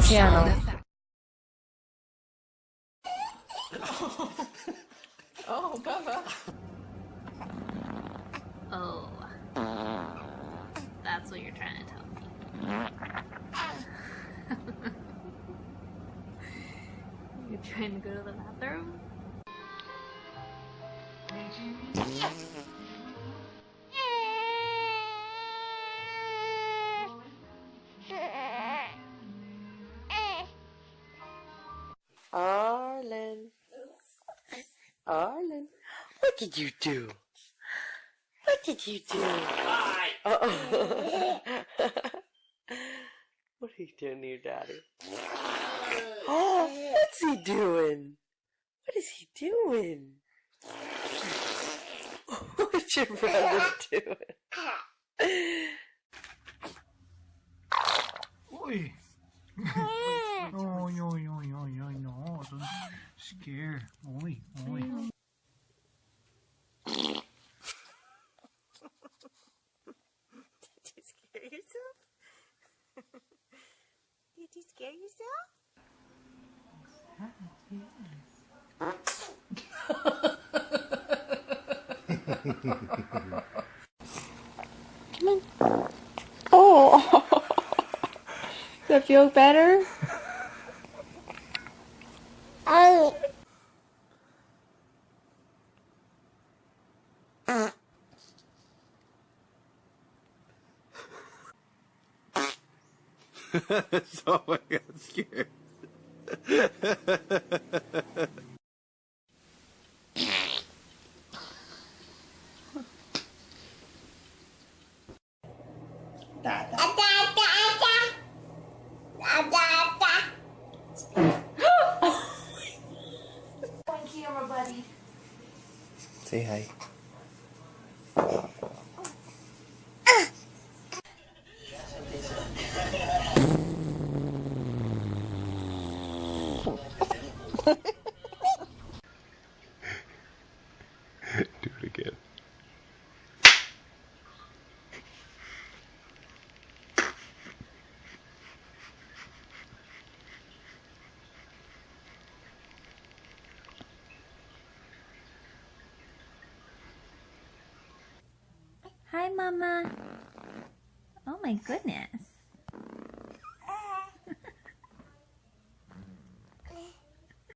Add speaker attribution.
Speaker 1: channel.
Speaker 2: Oh, Bubba.
Speaker 3: Oh. That's what you're trying to tell me. You're trying to go to the bathroom?
Speaker 4: Arlen. Arlen. What did you do? What did you do? Uh-oh. What are you doing to your daddy? Oh, what's he doing? What is he doing? What's your brother doing?
Speaker 5: Oi. Oh, no, don't scare. Oi.
Speaker 4: Did you scare yourself? Did you scare yourself? Come on. Oh. Does that feel better? Oh.
Speaker 6: So I got scared.
Speaker 2: Camera, buddy.
Speaker 6: Say hi. Do it again.
Speaker 3: Hi, Mama. Oh my goodness.